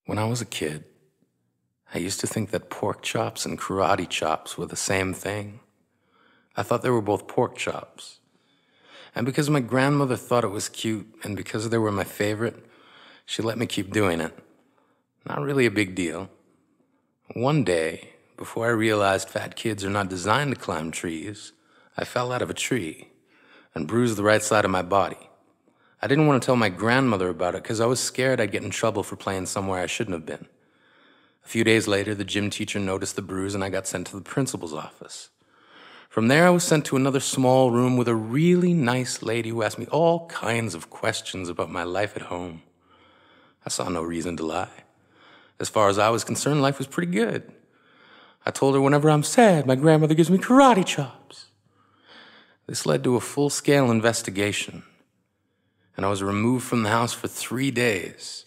When I was a kid, I used to think that pork chops and karate chops were the same thing. I thought they were both pork chops. And because my grandmother thought it was cute, and because they were my favorite, she let me keep doing it. Not really a big deal. One day, before I realized fat kids are not designed to climb trees, I fell out of a tree and bruised the right side of my body. I didn't want to tell my grandmother about it because I was scared I'd get in trouble for playing somewhere I shouldn't have been. A few days later, the gym teacher noticed the bruise and I got sent to the principal's office. From there, I was sent to another small room with a really nice lady who asked me all kinds of questions about my life at home. I saw no reason to lie. As far as I was concerned, life was pretty good. I told her whenever I'm sad, my grandmother gives me karate chops. This led to a full-scale investigation, and I was removed from the house for 3 days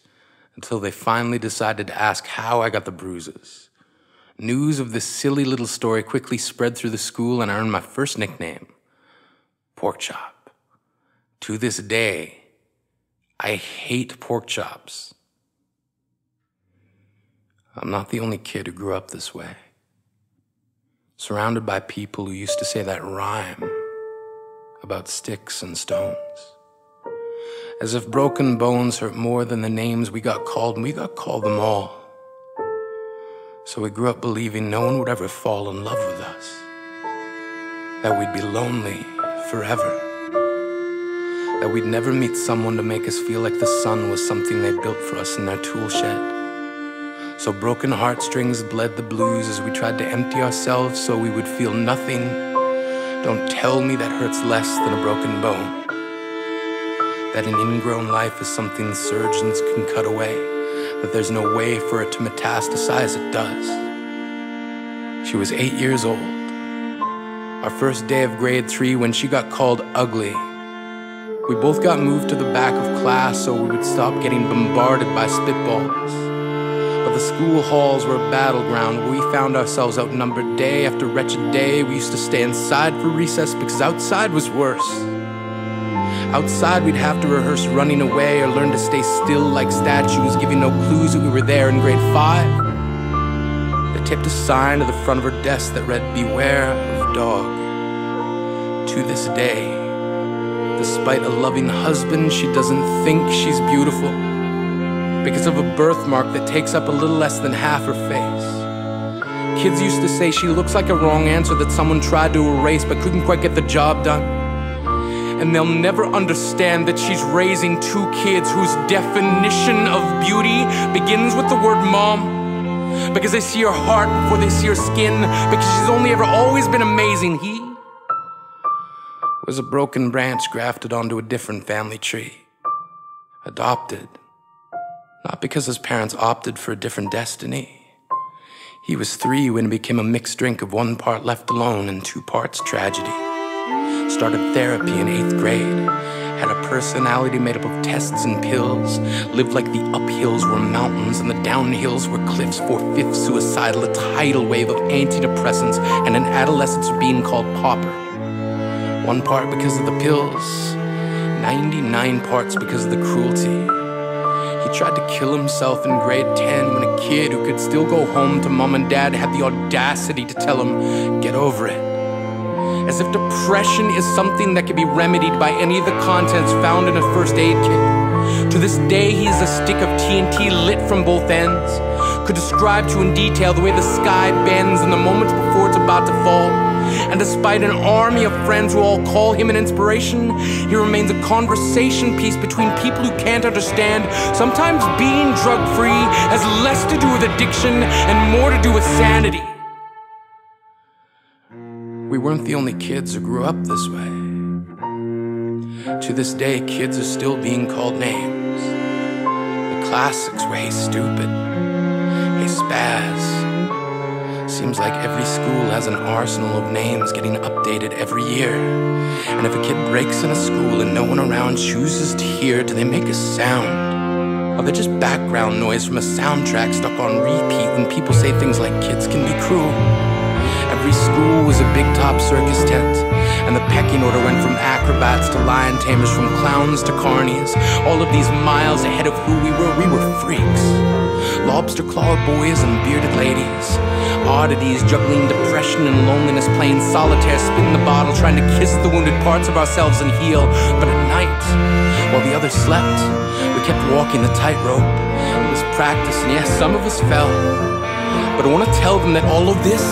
until they finally decided to ask how I got the bruises. News of this silly little story quickly spread through the school, and I earned my first nickname, Pork Chop. To this day, I hate pork chops. I'm not the only kid who grew up this way, surrounded by people who used to say that rhyme about sticks and stones. As if broken bones hurt more than the names we got called, and we got called them all. So we grew up believing no one would ever fall in love with us, that we'd be lonely forever, that we'd never meet someone to make us feel like the sun was something they built for us in their tool shed. So broken heartstrings bled the blues as we tried to empty ourselves so we would feel nothing. Don't tell me that hurts less than a broken bone. That an ingrown life is something surgeons can cut away, that there's no way for it to metastasize, it does. She was 8 years old. Our first day of grade 3 when she got called ugly. We both got moved to the back of class so we would stop getting bombarded by spitballs. But the school halls were a battleground where we found ourselves outnumbered day after wretched day. We used to stay inside for recess because outside was worse. Outside we'd have to rehearse running away or learn to stay still like statues, giving no clues that we were there in grade 5. They taped a sign to the front of her desk that read, "Beware of dog." To this day, despite a loving husband, she doesn't think she's beautiful because of a birthmark that takes up a little less than half her face. Kids used to say she looks like a wrong answer that someone tried to erase but couldn't quite get the job done. And they'll never understand that she's raising 2 kids whose definition of beauty begins with the word mom. Because they see her heart before they see her skin. Because she's only ever always been amazing. He was a broken branch grafted onto a different family tree. Adopted. Not because his parents opted for a different destiny. He was 3 when it became a mixed drink of 1 part left alone and 2 parts tragedy. Started therapy in 8th grade. Had a personality made up of tests and pills. Lived like the uphills were mountains and the downhills were cliffs. 4/5 suicidal, a tidal wave of antidepressants, and an adolescence being called pauper. 1 part because of the pills, 99 parts because of the cruelty. He tried to kill himself in grade 10 when a kid who could still go home to mom and dad had the audacity to tell him, "Get over it." As if depression is something that can be remedied by any of the contents found in a first aid kit. To this day, he is a stick of TNT lit from both ends. Could describe to in detail the way the sky bends in the moments before it's about to fall. And despite an army of friends who all call him an inspiration, he remains a conversation piece between people who can't understand. Sometimes being drug-free has less to do with addiction and more to do with sanity. We weren't the only kids who grew up this way. To this day, kids are still being called names. The classics were, "Hey stupid," "Hey spaz." Seems like every school has an arsenal of names getting updated every year. And if a kid breaks in a school and no one around chooses to hear, do they make a sound? Or they're just background noise from a soundtrack stuck on repeat when people say things like kids can be cruel? Every school was a big top circus tent, and the pecking order went from acrobats to lion tamers, from clowns to carnies. All of these miles ahead of who we were freaks. lobster-clawed boys and bearded ladies, oddities juggling depression and loneliness, playing solitaire, spinning the bottle, trying to kiss the wounded parts of ourselves and heal. But at night, while the others slept, we kept walking the tightrope. It was practice, and yes, some of us fell. But I want to tell them that all of this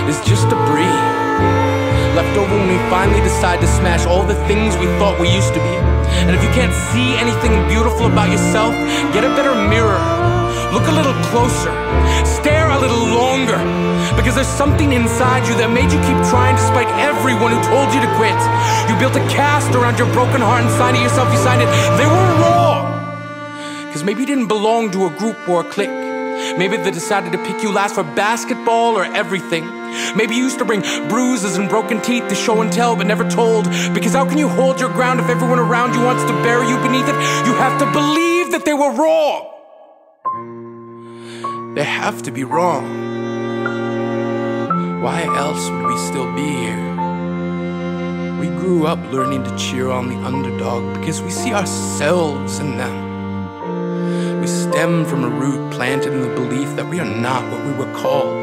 is just debris, left over when we finally decide to smash all the things we thought we used to be. And if you can't see anything beautiful about yourself, get a better mirror. Look a little closer. Stare a little longer. Because there's something inside you that made you keep trying despite everyone who told you to quit. You built a cast around your broken heart and signed it yourself. You signed it. They were wrong. Because maybe you didn't belong to a group or a clique. Maybe they decided to pick you last for basketball or everything. Maybe you used to bring bruises and broken teeth to show and tell but never told. Because how can you hold your ground if everyone around you wants to bury you beneath it? You have to believe that they were wrong. They have to be wrong. Why else would we still be here? We grew up learning to cheer on the underdog because we see ourselves in them. We stem from a root planted in the belief that we are not what we were called.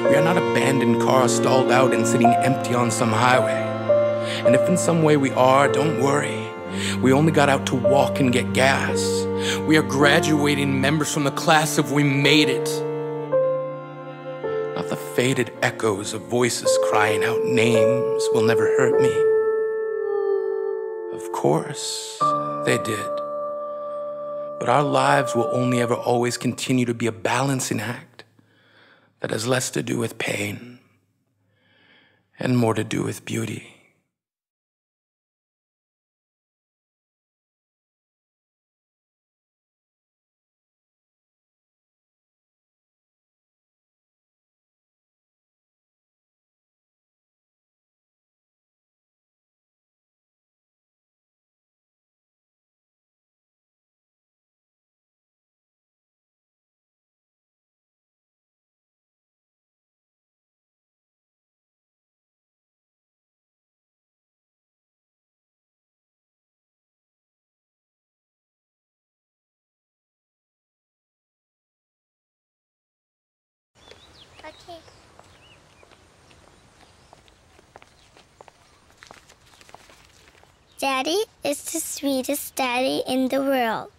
We are not abandoned cars stalled out and sitting empty on some highway. And if in some way we are, don't worry. We only got out to walk and get gas. We are graduating members from the class of We Made It. Not the faded echoes of voices crying out names will never hurt me. Of course, they did. But our lives will only ever always continue to be a balancing act that has less to do with pain and more to do with beauty. Okay. Daddy is the sweetest daddy in the world.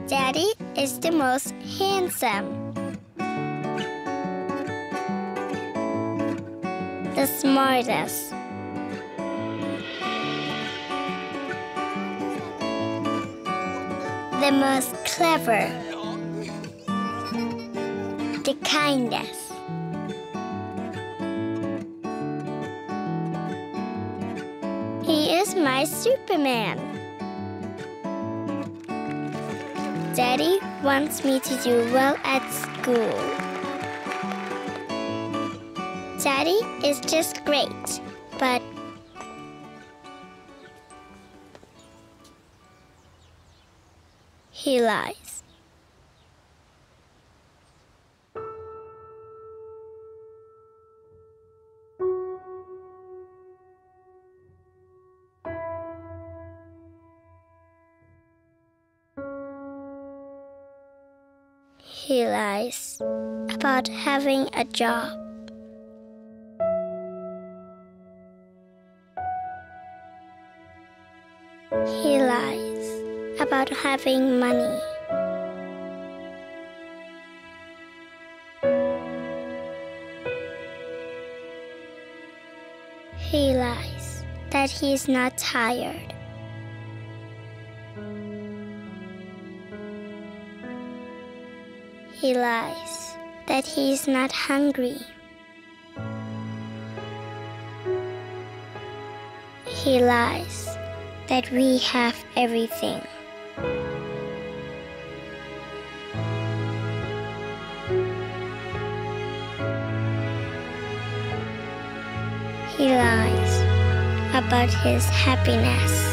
Daddy is the most handsome, the smartest, the most clever, the kindest. He is my Superman. Daddy wants me to do well at school. Daddy is just great, but he lies. He lies about having a job. He lies about having money. He lies that he is not tired. He lies that he is not hungry. He lies that we have everything. He lies about his happiness.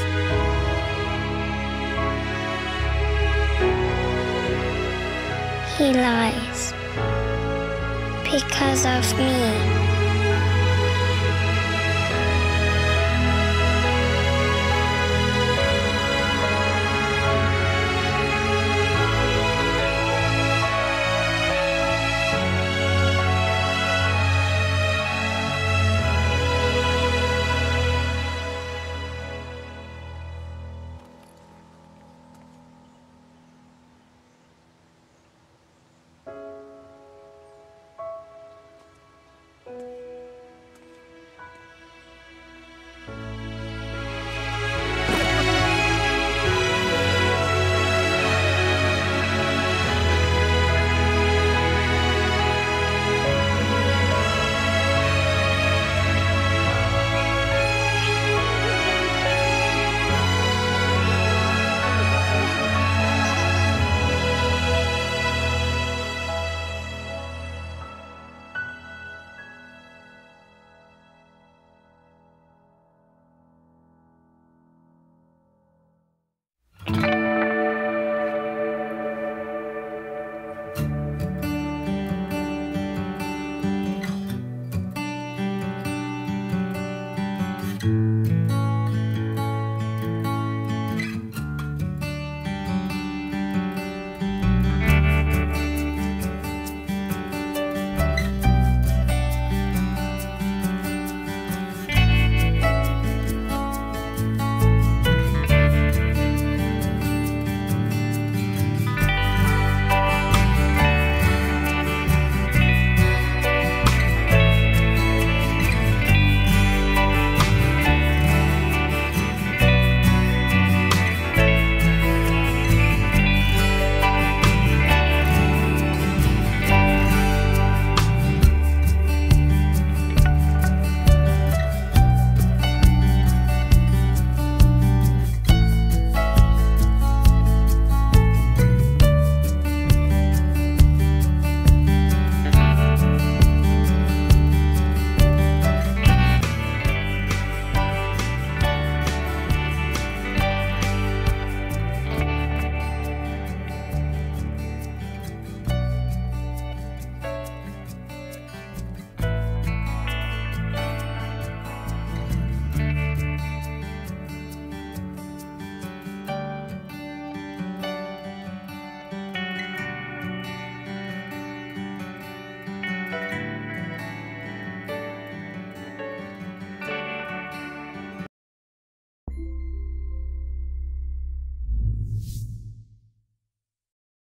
He lies because of me.